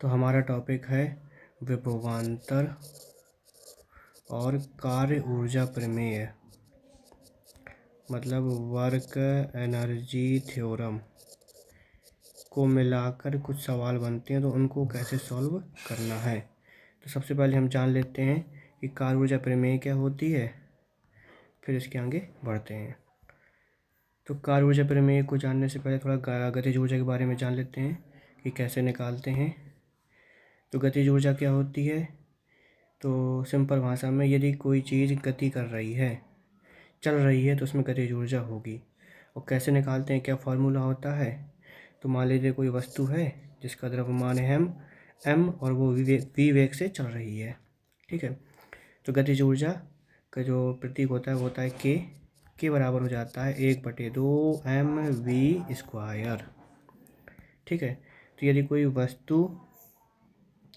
तो हमारा टॉपिक है विभवांतर और कार्य ऊर्जा प्रमेय, मतलब वर्क एनर्जी थ्योरम को मिलाकर कुछ सवाल बनते हैं, तो उनको कैसे सॉल्व करना है। तो सबसे पहले हम जान लेते हैं कि कार्य ऊर्जा प्रमेय क्या होती है, फिर इसके आगे बढ़ते हैं। तो कार्य ऊर्जा प्रमेय को जानने से पहले थोड़ा गतिज ऊर्जा के बारे में जान लेते हैं कि कैसे निकालते हैं। तो गतिज ऊर्जा क्या होती है, तो सिंपल भाषा में यदि कोई चीज़ गति कर रही है, चल रही है, तो उसमें गतिज ऊर्जा होगी। और कैसे निकालते हैं, क्या फार्मूला होता है। तो मान लीजिए कोई वस्तु है जिसका द्रव्यमान है m और वो v वेग से चल रही है, ठीक है। तो गतिज ऊर्जा का जो प्रतीक होता है वो होता है k बराबर हो जाता है 1/2 mv², ठीक है। तो यदि कोई वस्तु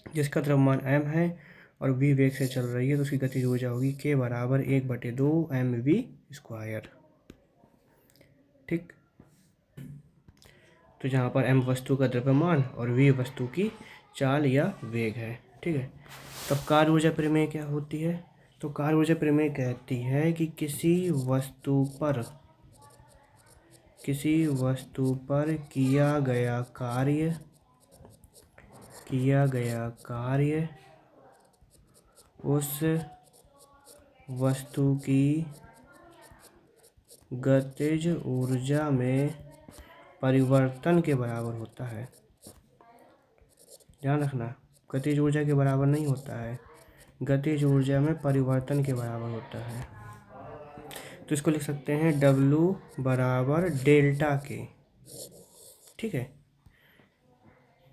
जिसका द्रव्यमान m है और v वेग से चल रही है, तो उसकी गतिज ऊर्जा होगी k बराबर 1/2 mv², ठीक। तो जहाँ पर m वस्तु का द्रव्यमान और v वस्तु की चाल या वेग है, ठीक है। तब कार्य ऊर्जा प्रमेय क्या होती है, तो कार्य ऊर्जा प्रमेय कहती है कि किसी वस्तु पर किया गया कार्य उस वस्तु की गतिज ऊर्जा में परिवर्तन के बराबर होता है। ध्यान रखना, गतिज ऊर्जा के बराबर नहीं होता है, गतिज ऊर्जा में परिवर्तन के बराबर होता है। तो इसको लिख सकते हैं W बराबर डेल्टा के, ठीक है।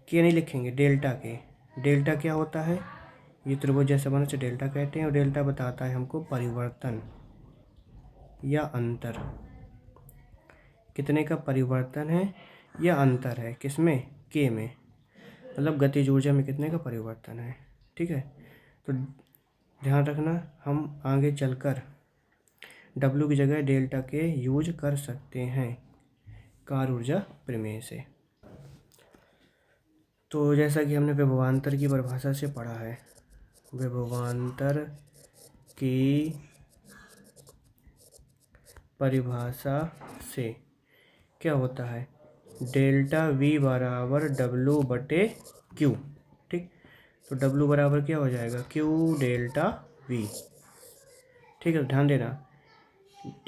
के नहीं लिखेंगे, डेल्टा के। डेल्टा क्या होता है, ये त्रिभुज जैसा बना से डेल्टा कहते हैं, और डेल्टा बताता है हमको परिवर्तन या अंतर, कितने का परिवर्तन है या अंतर है, किसमें, के में, मतलब गतिज ऊर्जा में कितने का परिवर्तन है, ठीक है। तो ध्यान रखना, हम आगे चलकर W की जगह डेल्टा के यूज कर सकते हैं कार्य ऊर्जा प्रमेय से। तो जैसा कि हमने विभवांतर की परिभाषा से पढ़ा है, विभवांतर की परिभाषा से क्या होता है, डेल्टा V बराबर W/Q, ठीक। तो W बराबर क्या हो जाएगा, Q डेल्टा V, ठीक है। ध्यान देना,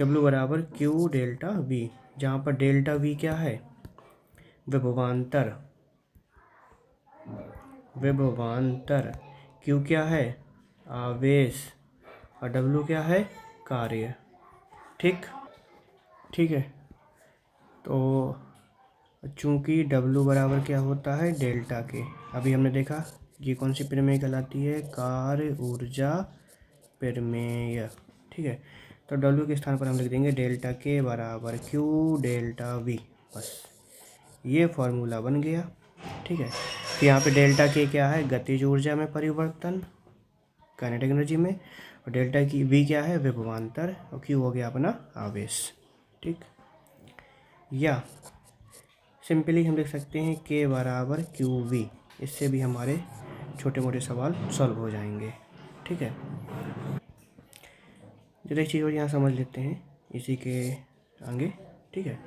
W बराबर Q डेल्टा V, जहाँ पर डेल्टा V क्या है, विभवांतर, Q क्या है, आवेश, और W क्या है, कार्य, ठीक है। तो चूंकि W बराबर क्या होता है, डेल्टा के, अभी हमने देखा ये कौन सी प्रमेय कहलाती है, कार्य ऊर्जा प्रमेय, ठीक है। तो W के स्थान पर हम लिख देंगे डेल्टा के बराबर Q डेल्टा V, बस ये फॉर्मूला बन गया, ठीक है। तो यहाँ पे डेल्टा के क्या है, गतिज ऊर्जा में परिवर्तन काइनेटिक एनर्जी में, और डेल्टा की V क्या है, विभवांतर, और Q हो गया अपना आवेश, ठीक। या सिंपली हम लिख सकते हैं K बराबर QV, इससे भी हमारे छोटे मोटे सवाल सॉल्व हो जाएंगे, ठीक है। जरा एक चीज़ और यहाँ समझ लेते हैं इसी के आगे, ठीक है।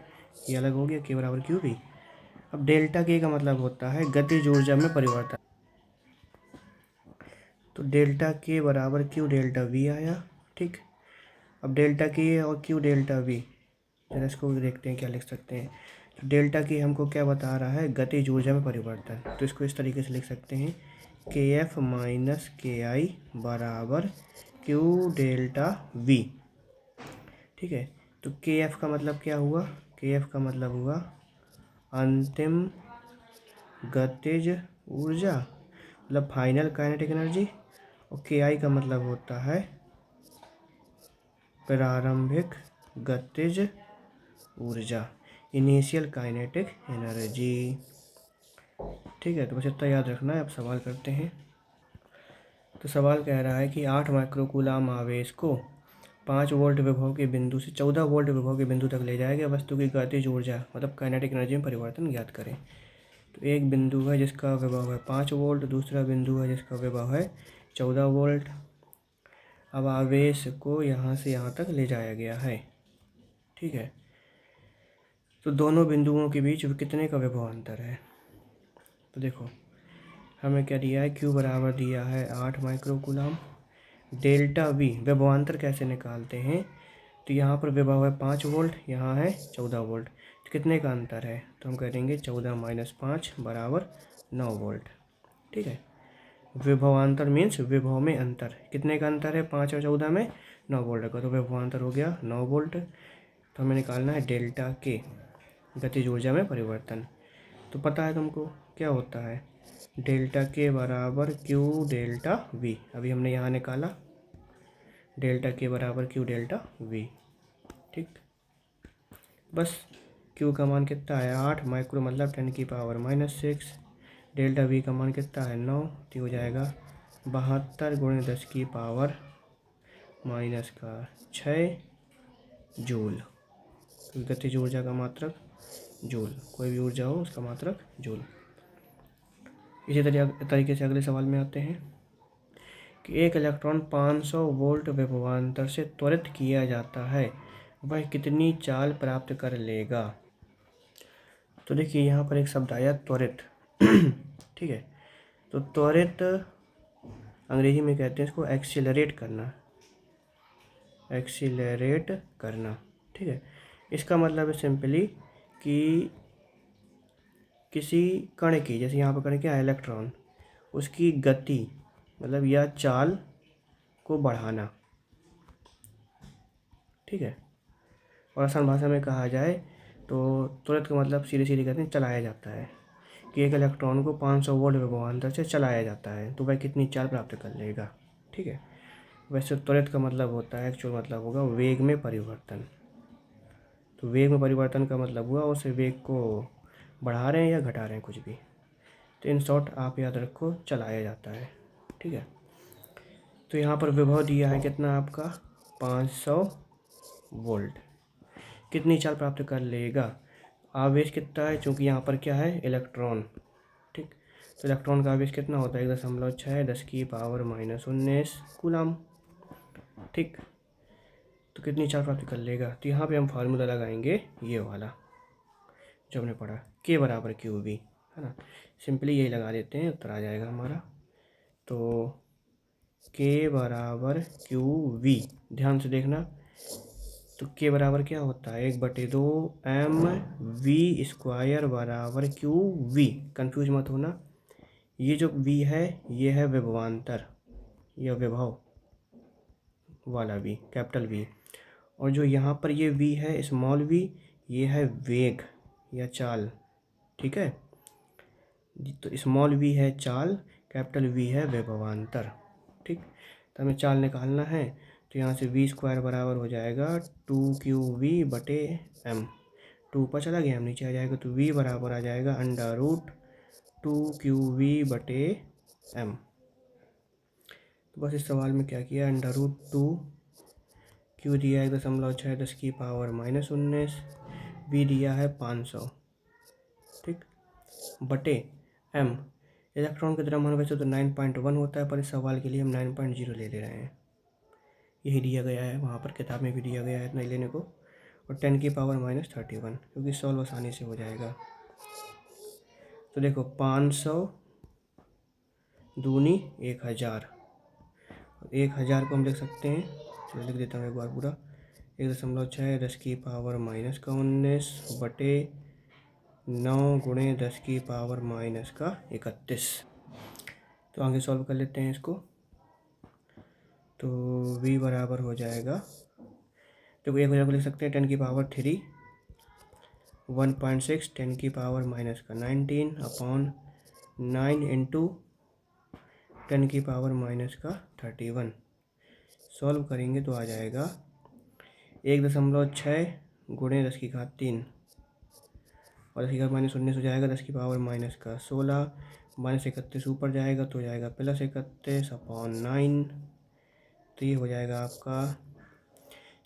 ये अलग हो गया K बराबर QV। अब डेल्टा K का मतलब होता है गतिज ऊर्जा में परिवर्तन, तो डेल्टा K बराबर Q डेल्टा V आया, ठीक। अब डेल्टा K और Q डेल्टा V, जरा इसको देखते हैं क्या लिख सकते हैं। तो डेल्टा K हमको क्या बता रहा है, गतिज ऊर्जा में परिवर्तन, तो इसको इस तरीके से लिख सकते हैं KF माइनस KI बराबर Q डेल्टा V, ठीक है। तो KF का मतलब क्या हुआ, KF का मतलब हुआ अंतिम गतिज ऊर्जा, मतलब फाइनल काइनेटिक एनर्जी, और KI का मतलब होता है प्रारंभिक गतिज ऊर्जा, इनिशियल काइनेटिक एनर्जी, ठीक है। तो बस इतना याद रखना है। अब सवाल करते हैं। तो सवाल कह रहा है कि 8 माइक्रोकूलाम आवेश को 5 वोल्ट विभव के बिंदु से 14 वोल्ट विभव के बिंदु तक ले जाएगा, वस्तु की गतिज ऊर्जा मतलब काइनेटिक एनर्जी में परिवर्तन ज्ञात करें। तो एक बिंदु है जिसका विभव है 5 वोल्ट, दूसरा बिंदु है जिसका विभव है 14 वोल्ट। अब आवेश को यहाँ से यहाँ तक ले जाया गया है, ठीक है। तो दोनों बिंदुओं के बीच कितने का विभव अंतर है? तो देखो हमें क्या दिया है, Q बराबर दिया है 8 माइक्रो कूलम। डेल्टा V विभवांतर कैसे निकालते हैं? तो यहाँ पर विभव है 5 वोल्ट, यहाँ है 14 वोल्ट, तो कितने का अंतर है? तो हम करेंगे 14 माइनस 5 बराबर 9 वोल्ट, ठीक है। विभवांतर मीन्स विभव में अंतर, कितने का अंतर है? 5 और 14 में 9 वोल्ट का, तो विभवांतर हो गया 9 वोल्ट। तो हमें निकालना है डेल्टा के, गतिज ऊर्जा में परिवर्तन। तो पता है तुमको क्या होता है, डेल्टा के बराबर क्यू डेल्टा वी। अभी हमने यहाँ निकाला डेल्टा के बराबर क्यू डेल्टा वी, ठीक। बस क्यू का मान कितना है 8 माइक्रो मतलब 10 की पावर -6। डेल्टा वी का मान कितना है 9, तो हो जाएगा 72 गुणे 10 की पावर -6 जूल। गतिज ऊर्जा का मात्रक जूल, कोई भी ऊर्जा हो उसका मात्रक जूल। इसी तरीके से अगले सवाल में आते हैं कि एक इलेक्ट्रॉन 500 वोल्ट विभवांतर से त्वरित किया जाता है, वह कितनी चाल प्राप्त कर लेगा? तो देखिए यहाँ पर एक शब्द आया त्वरित ठीक है। तो त्वरित अंग्रेजी में कहते हैं इसको एक्सीलरेट करना, एक्सीलरेट करना, ठीक है। इसका मतलब है सिंपली कि किसी कण की, जैसे यहाँ पर कण क्या है इलेक्ट्रॉन, उसकी गति मतलब या चाल को बढ़ाना, ठीक है। और आसान भाषा में कहा जाए तो तुरंत का मतलब सीधे सीधे कहते हैं चलाया जाता है, कि एक इलेक्ट्रॉन को 500 वोल्ट विभवांतर से चलाया जाता है तो वह कितनी चाल प्राप्त कर लेगा, ठीक है। वैसे त्वरित का मतलब होता है, एक्चुअल मतलब होगा वेग में परिवर्तन। तो वेग में परिवर्तन का मतलब हुआ उस वेग को बढ़ा रहे हैं या घटा रहे हैं कुछ भी। तो इन शॉर्ट आप याद रखो चलाया जाता है, ठीक है। तो यहाँ पर विभव दिया है कितना आपका 500 वोल्ट, कितनी चाल प्राप्त कर लेगा? आवेश कितना है, चूँकि यहाँ पर क्या है इलेक्ट्रॉन, ठीक। तो इलेक्ट्रॉन का आवेश कितना होता है 1.6 10 की पावर -19 कूलम, ठीक। तो कितनी चाल प्राप्त कर लेगा? तो यहाँ पे हम फार्मूला लगाएंगे ये वाला जो हमने पढ़ा, के बराबर क्यू वी, है ना। सिंपली यही लगा देते हैं, उत्तर आ जाएगा हमारा। तो के बराबर क्यू वी, ध्यान से देखना। तो के बराबर क्या होता है 1/2 mv² बराबर क्यू वी। कन्फ्यूज मत होना, ये जो वी है ये है विभवांतर या विभव वाला वी, कैपिटल वी। और जो यहाँ पर ये वी है स्मॉल वी, ये है वेग या चाल, ठीक है। तो स्मॉल वी है चाल, कैपिटल वी है विभवांतर, ठीक। तो हमें चाल निकालना है, तो यहाँ से v² बराबर हो जाएगा 2qv/m। 2 ऊपर चला गया, हम नीचे आ जाएगा, तो v बराबर आ जाएगा √2qv/m। तो बस इस सवाल में क्या किया, √2 q दिया 1.6 10 की पावर -19, v दिया है 500, ठीक, बटे m। इलेक्ट्रॉन का द्रव्यमान वैसे तो 9.1 होता है, पर इस सवाल के लिए हम 9.0 ले रहे हैं, यही दिया गया है, वहाँ पर किताब में भी दिया गया है इतना लेने को। और 10 की पावर -31, क्योंकि सॉल्व आसानी से हो जाएगा। तो देखो 500 दूनी 1000, 1000 को हम लिख सकते हैं, चलो लिख देता हूँ एक बार पूरा, 1.6 10 की पावर -19 बटे 9 गुणे 10 की पावर -31। तो आगे सॉल्व कर लेते हैं इसको। तो v बराबर हो जाएगा, तो 1000 को लिख सकते हैं 10 की पावर 3, 1.6 10 की पावर -19 अपॉन 9 इंटू 10 की पावर -31। सॉल्व करेंगे तो आ जाएगा 1.6 गुणे 10 की घात 3 और 10 की घात -19 हो जाएगा 10 की पावर -16, -31 ऊपर जाएगा तो हो जाएगा +31 अपॉन 9। तो ये हो जाएगा आपका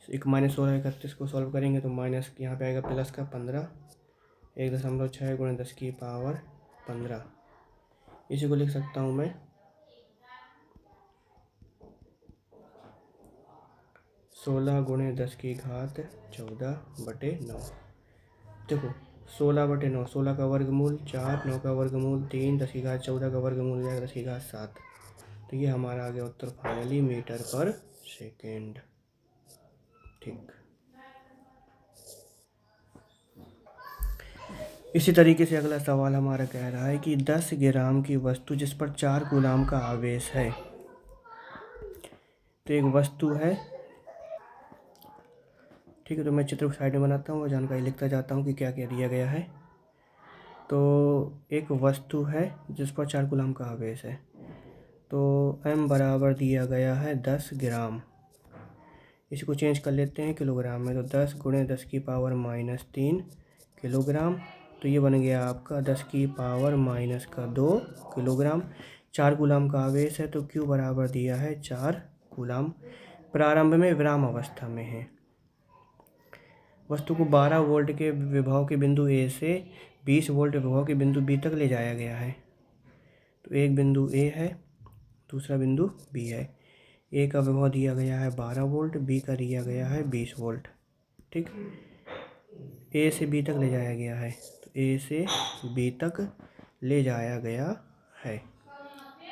एक -16 31 को सॉल्व करेंगे तो माइनस यहाँ पे आएगा प्लस का 15, 1.6 गुणे 10 की पावर 15। इसी को लिख सकता हूँ मैं 16 गुणे 10 की घात 14/9। देखो 16/9, 16 का वर्गमूल 4, 9 का वर्गमूल 3, 10 की घात 14 का वर्गमूल हो जाएगा 10 की घात 7। तो ये हमारा आ गया उत्तर फाइनली मीटर पर सेकेंड। ठीक, इसी तरीके से अगला सवाल हमारा कह रहा है कि 10 ग्राम की वस्तु जिस पर 4 कूलाम का आवेश है। तो एक वस्तु है, ठीक है, तो मैं चित्र को साइड में बनाता हूँ और जानकारी लिखता जाता हूँ कि क्या क्या दिया गया है। तो एक वस्तु है जिस पर 4 कूलाम का आवेश है, तो m बराबर दिया गया है 10 ग्राम। इसको चेंज कर लेते हैं किलोग्राम में, तो 10 गुणे 10 की पावर -3 किलोग्राम। तो ये बन गया आपका 10 की पावर -2 किलोग्राम। 4 कूलाम का आवेश है, तो Q बराबर दिया है 4 कूलाम। प्रारंभ में विराम अवस्था में है। वस्तु को 12 वोल्ट के विभव के बिंदु ए से 20 वोल्ट विभव के बिंदु बी तक ले जाया गया है। तो एक बिंदु ए है, दूसरा बिंदु बी है। ए का विभव दिया गया है 12 वोल्ट, बी का दिया गया है 20 वोल्ट। ठीक, ए से बी तक ले जाया गया है, तो ए से बी तक ले जाया गया है।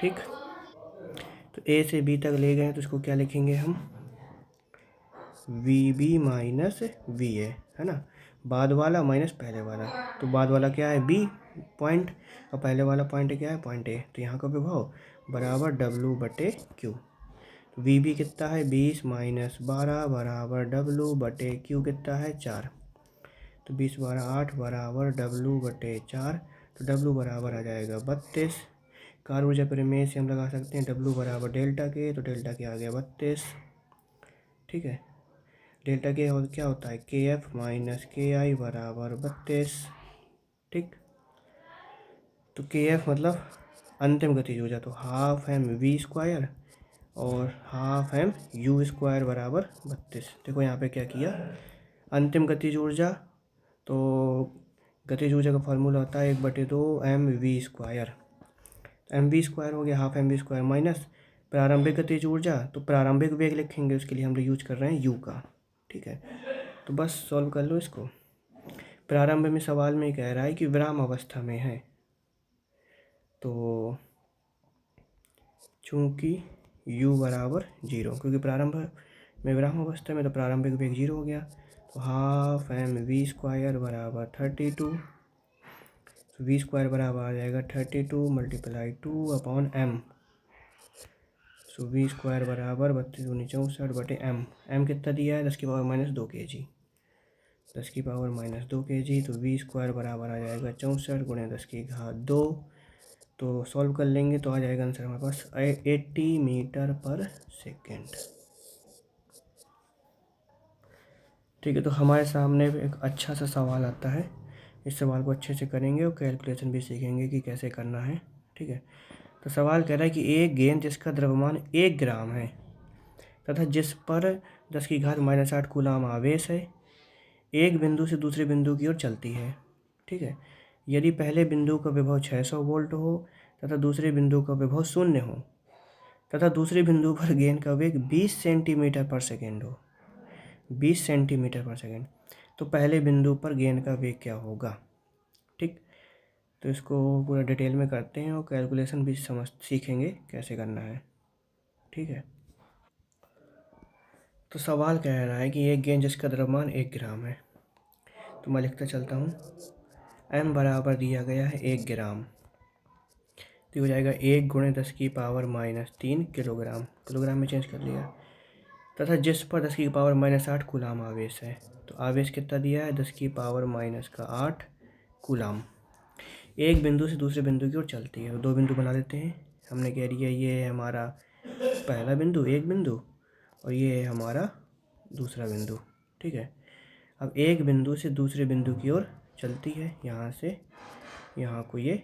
ठीक, तो ए से बी तक ले गए तो इसको क्या लिखेंगे हम, V B minus V A, है ना, बाद वाला माइनस पहले वाला। तो बाद वाला क्या है, बी पॉइंट, और पहले वाला पॉइंट क्या है, पॉइंट ए। तो यहाँ का विभव बराबर W/Q। वी बी कितना है 20 माइनस 12 बराबर W/Q कितना है 4। तो 20 12 8 बराबर W/4। तो W बराबर आ जाएगा 32। कार्य ऊर्जा परिमेय से हम लगा सकते हैं W बराबर डेल्टा के, तो डेल्टा के आ गया 32। ठीक है, डेल्टा के क्या होता है KF माइनस KI बराबर 32। ठीक, तो KF मतलब अंतिम गतिज ऊर्जा, तो हाफ एम वी स्क्वायर और हाफ एम यू स्क्वायर बराबर 32। देखो यहाँ पे क्या किया, अंतिम गतिज ऊर्जा, तो गतिज ऊर्जा का फॉर्मूला होता है 1/2 mv²। mv² हो गया हाफ mv² माइनस प्रारंभिक गतिज ऊर्जा, तो प्रारंभिक वेग लिखेंगे, उसके लिए हम लोग यूज कर रहे हैं u का। ठीक है, तो बस सॉल्व कर लो इसको। प्रारंभ में सवाल में कह रहा है कि विराम अवस्था में है, तो चूंकि u बराबर 0, क्योंकि प्रारंभ में विराम अवस्था में तो प्रारंभिक वेग 0 हो गया, तो हाफ mv² बराबर 32। तो v² बराबर आ जाएगा 32 × 2/m। सो v² बराबर 32×64/m। m कितना दिया है 10 की पावर -2 kg, 10 की पावर -2 kg। तो v² बराबर आ जाएगा 64 × 10 की घात 2। तो सॉल्व कर लेंगे तो आ जाएगा आंसर हमारे पास 80 मीटर पर सेकेंड। ठीक है, तो हमारे सामने एक अच्छा सा सवाल आता है। इस सवाल को अच्छे से करेंगे और कैलकुलेशन भी सीखेंगे कि कैसे करना है। ठीक है, तो सवाल कह रहा है कि एक गेंद जिसका द्रव्यमान 1 ग्राम है तथा जिस पर 10 की घात -8 कूलाम आवेश है, एक बिंदु से दूसरे बिंदु की ओर चलती है। ठीक है, यदि पहले बिंदु का विभव 600 वोल्ट हो तथा दूसरे बिंदु का विभव 0 हो तथा दूसरे बिंदु पर गेंद का वेग 20 सेंटीमीटर पर सेकेंड हो, 20 सेंटीमीटर पर सेकेंड, तो पहले बिंदु पर गेंद का वेग क्या होगा। ठीक, तो इसको पूरा डिटेल में करते हैं और कैलकुलेशन भी सीखेंगे कैसे करना है। ठीक है, तो सवाल कह रहा है कि एक गेंद जिसका द्रव्यमान 1 ग्राम है, तो मैं लिखता चलता हूँ, m बराबर दिया गया है 1 ग्राम, तो हो जाएगा 1 × 10 की पावर -3 किलोग्राम, किलोग्राम में चेंज कर लिया, तथा जिस पर 10 की पावर -8 कूलाम आवेश है। तो आवेश कितना दिया है 10 की पावर -8 कूलाम। एक बिंदु से दूसरे बिंदु की ओर चलती है, दो बिंदु बना लेते हैं। हमने कह दिया ये है हमारा पहला बिंदु, एक बिंदु, और ये है हमारा दूसरा बिंदु। ठीक है, अब एक बिंदु से दूसरे बिंदु की ओर चलती है, यहाँ से यहाँ को ये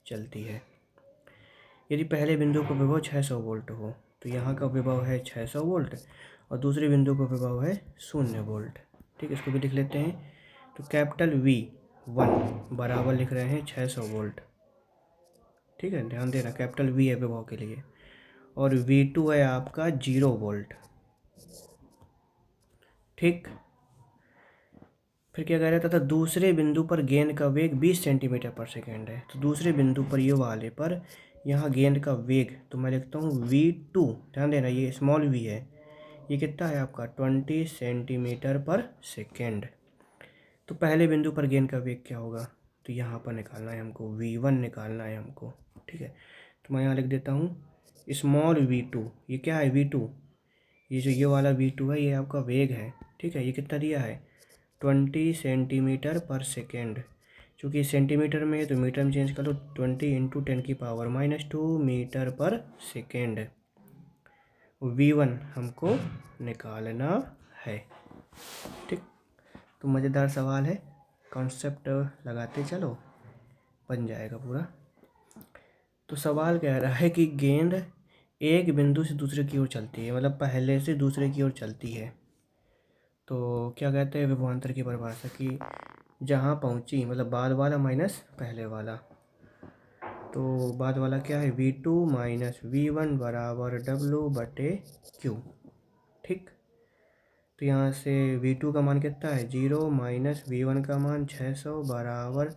चलती है। यदि पहले बिंदु का विभव 600 वोल्ट हो, तो यहाँ का विभव है 600 वोल्ट और दूसरे बिंदु का विभव है 0 वोल्ट। ठीक है, इसको भी लिख लेते हैं। तो कैपिटल V1 बराबर लिख रहे हैं 600 वोल्ट। ठीक है, ध्यान देना कैपिटल वी है विभव के लिए, और V2 है आपका 0 वोल्ट। ठीक, फिर क्या कह रहा था दूसरे बिंदु पर गेंद का वेग 20 सेंटीमीटर पर सेकेंड है। तो दूसरे बिंदु पर ये वाले पर यहाँ गेंद का वेग तो मैं लिखता हूँ V2, ध्यान देना ये स्मॉल v है, ये कितना है आपका 20 सेंटीमीटर पर सेकेंड। तो पहले बिंदु पर गेंद का वेग क्या होगा, तो यहाँ पर निकालना है हमको, V1 निकालना है हमको। ठीक है, तो मैं यहाँ लिख देता हूँ स्मॉल V2, ये क्या है V2, ये जो ये वाला V2 है ये आपका वेग है। ठीक है, ये कितना दिया है 20 सेंटीमीटर पर सेकेंड, चूँकि सेंटीमीटर में है तो मीटर में चेंज कर लो, 20 इंटू 10⁻²⁻2 मीटर पर सेकेंड। V1 हमको निकालना है। ठीक, तो मज़ेदार सवाल है, कॉन्सेप्ट लगाते चलो बन जाएगा पूरा। तो सवाल कह रहा है कि गेंद एक बिंदु से दूसरे की ओर चलती है, मतलब पहले से दूसरे की ओर चलती है, तो क्या कहते हैं विभवांतर की परिभाषा की जहाँ पहुँची, मतलब बाद वाला माइनस पहले वाला, तो बाद वाला क्या है V2 माइनस V1 बराबर W/Q। ठीक, तो यहाँ से V2 का मान कितना है 0 माइनस V1 का मान 600 बराबर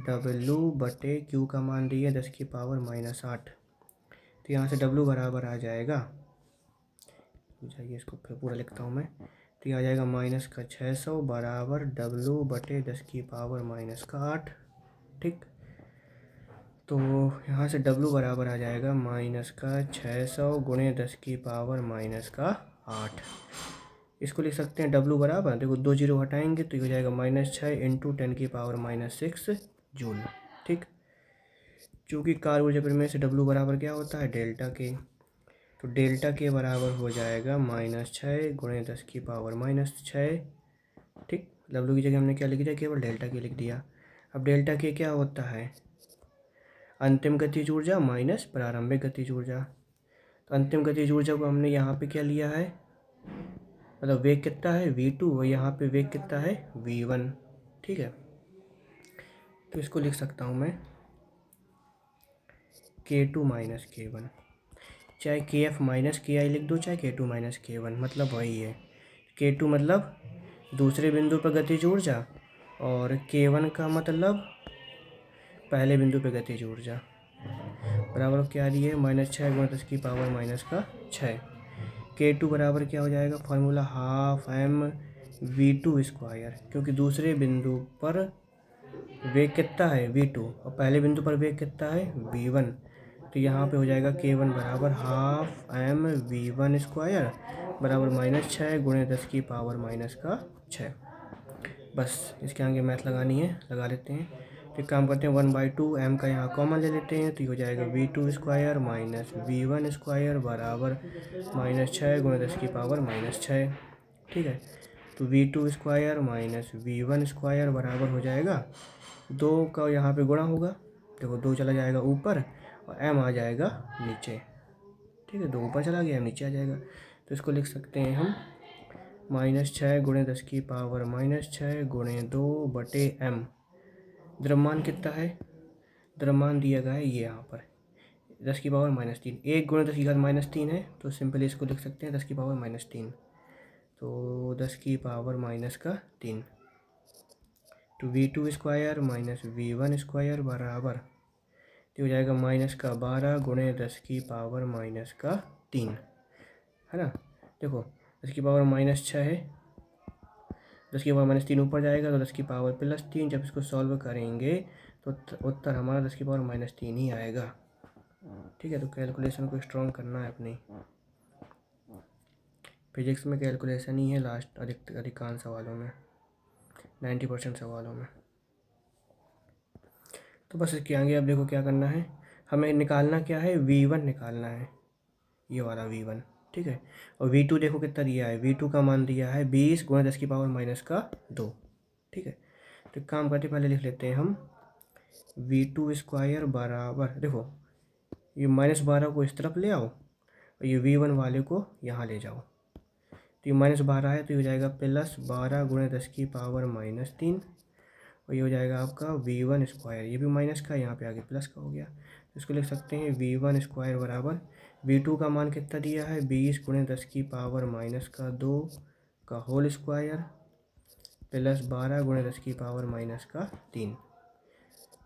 W/Q का मान दिए 10⁻⁻8। तो यहाँ से W बराबर आ जाएगा, इसको फिर पूरा लिखता हूँ मैं, तो ये आ जाएगा -600 बराबर W/10⁻⁻8। ठीक, तो यहाँ से W बराबर आ जाएगा -600 गुणे 10⁻⁻8। इसको लिख सकते हैं W बराबर, देखो 2 जीरो हटाएंगे तो ये हो जाएगा -6 इंटू 10⁻⁻6 जूल। ठीक, चूँकि कार्य ऊर्जा परिमेय से W बराबर क्या होता है डेल्टा के, तो डेल्टा के बराबर हो जाएगा -6 गुणे 10⁻⁻6। ठीक, W की जगह हमने क्या लिख दिया, केवल डेल्टा के लिख दिया। अब डेल्टा के क्या होता है अंतिम गतिज ऊर्जा माइनस प्रारंभिक गतिज ऊर्जा। तो अंतिम गतिज ऊर्जा को हमने यहाँ पे क्या लिया है, मतलब वेग कितना है V2 और यहाँ पे वेग कितना है V1। ठीक है, तो इसको लिख सकता हूँ मैं K2 माइनस K1, चाहे KF माइनस KI लिख दो, चाहे K2 माइनस K1, मतलब वही है। K2 मतलब दूसरे बिंदु पर गतिज ऊर्जा, और K1 का मतलब पहले बिंदु पर गतिज ऊर्जा, बराबर क्या दिए -6 गुणा 10⁻⁻6। K2 बराबर क्या हो जाएगा, फार्मूला हाफ mv2 स्क्वायर, क्योंकि दूसरे बिंदु पर वेग कितना है V2 और पहले बिंदु पर वेग कितना है V1, तो यहाँ पे हो जाएगा K1 बराबर हाफ mv1 स्क्वायर बराबर -6 गुणे 10⁻⁻6। बस इसके आगे मैथ लगानी है, लगा लेते हैं। तो एक काम करते हैं 1/2 m का यहाँ कॉमन ले लेते हैं, तो ये हो जाएगा V2 square minus V1 square बराबर -6 गुणे 10⁻⁻6। ठीक है, तो V2 square minus V1 square बराबर हो जाएगा 2 का यहाँ पे गुणा होगा, देखो 2 चला जाएगा ऊपर और m आ जाएगा नीचे। ठीक है, 2 ऊपर चला गया m नीचे आ जाएगा, तो इसको लिख सकते हैं हम -6 गुणे 10⁻⁻6 गुणे 2/m। द्रव्यमान कितना है, द्रव्यमान दिया गया है ये यहाँ पर 10⁻⁻3, 1 गुणे 10⁻³ है, तो सिंपली इसको लिख सकते हैं 10⁻⁻3, तो 10⁻⁻3। तो V2 square minus V1 square बराबर तो हो जाएगा -12 गुणे 10⁻⁻3, है ना। देखो 10⁻⁻6 है, 10⁻⁻3 ऊपर जाएगा तो 10⁻+3, जब इसको सॉल्व करेंगे तो उत्तर हमारा 10⁻⁻3 ही आएगा। ठीक है, तो कैलकुलेशन को स्ट्रॉन्ग करना है अपनी, फिजिक्स में कैलकुलेशन ही है लास्ट अधिकांश सवालों में, 90% सवालों में। तो बस इसके आगे अब देखो क्या करना है, हमें निकालना क्या है V1 निकालना है, ये वाला V1। ठीक है, और V2 देखो कितना दिया है, V2 का मान दिया है 20 गुणे 10⁻⁻2। ठीक है, तो काम करते पहले लिख लेते हैं हम V2 स्क्वायर बराबर, देखो ये -12 को इस तरफ ले आओ और ये V1 वाले को यहाँ ले जाओ, तो ये -12 है तो ये हो जाएगा +12 गुणे 10⁻⁻3, और ये हो जाएगा आपका V1 स्क्वायर, ये भी माइनस का यहाँ पे आगे प्लस का हो गया, इसको लिख सकते हैं v1 स्क्वायर बराबर v2 का मान कितना दिया है 20 गुणे 10 की पावर माइनस का 2 का होल स्क्वायर प्लस 12 गुणे 10 की पावर माइनस का 3।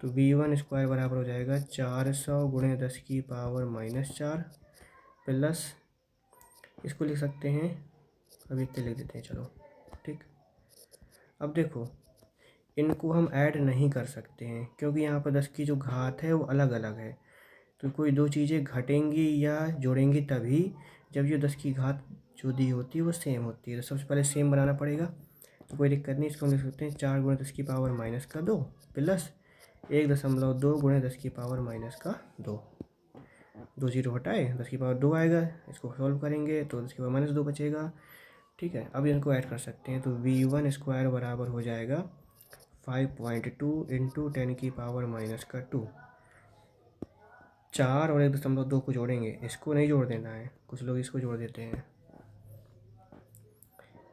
तो v1 स्क्वायर बराबर हो जाएगा 400 गुणे 10 की पावर -4 प्लस इसको लिख सकते हैं, अभी इतने लिख देते हैं चलो, ठीक। अब देखो इनको हम ऐड नहीं कर सकते हैं क्योंकि यहाँ पर 10 की जो घात है वो अलग अलग है। तो कोई दो चीज़ें घटेंगी या जोड़ेंगी तभी जब ये 10 की घात जो दी होती है वो सेम होती है। तो सबसे पहले सेम बनाना पड़ेगा, तो कोई दिक्कत नहीं। इसको हम लिख सकते हैं 4 गुणे 10 की पावर माइनस का 2 प्लस 1.2 गुणे 10 की पावर माइनस का 2। 2 जीरो हटाए 10 की पावर 2 आएगा। इसको सॉल्व करेंगे तो 10 की पावर -2 बचेगा, ठीक है। अब इनको ऐड कर सकते हैं तो v1 स्क्वायर बराबर हो जाएगा 5.2 इंटू 10 की पावर माइनस का 2। 4 और 1.2 को जोड़ेंगे, इसको नहीं जोड़ देना है, कुछ लोग इसको जोड़ देते हैं।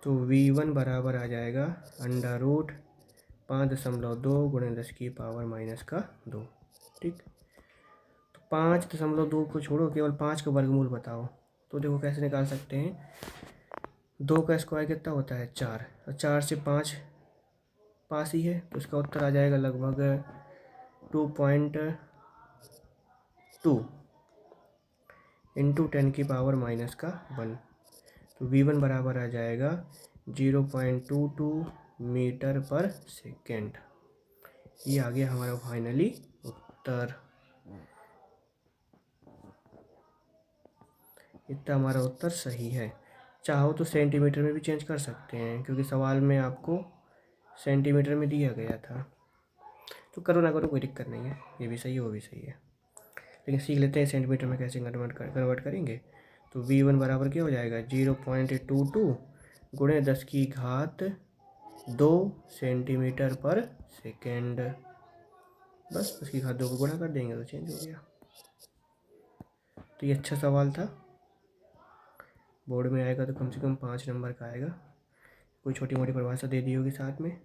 तो v1 बराबर आ जाएगा √5.2 गुणे 10 की पावर माइनस का 2, ठीक। तो 5.2 को छोड़ो, केवल 5 का वर्गमूल बताओ। तो देखो कैसे निकाल सकते हैं, 2 का स्क्वायर कितना होता है 4, और 4 से 5 पास ही है, तो इसका उत्तर आ जाएगा लगभग 2.2 इंटू 10 की पावर माइनस का 1। तो v1 बराबर आ जाएगा 0.22 मीटर पर सेकेंड। ये आ गया हमारा फाइनली उत्तर। इतना हमारा उत्तर सही है। चाहो तो सेंटीमीटर में भी चेंज कर सकते हैं क्योंकि सवाल में आपको सेंटीमीटर में दिया गया था। तो करो ना करो कोई दिक्कत नहीं है, ये भी सही है वो भी सही है, लेकिन सीख लेते हैं सेंटीमीटर में कैसे कन्वर्ट करेंगे। तो v1 बराबर क्या हो जाएगा 0.22 गुणे 10 की घात 2 सेंटीमीटर पर सेकेंड। बस 10 की घात 2 को गुणा कर देंगे तो चेंज हो गया। तो ये अच्छा सवाल था, बोर्ड में आएगा तो कम से कम 5 नंबर का आएगा। कोई छोटी मोटी परिभाषा दे दी होगी साथ में।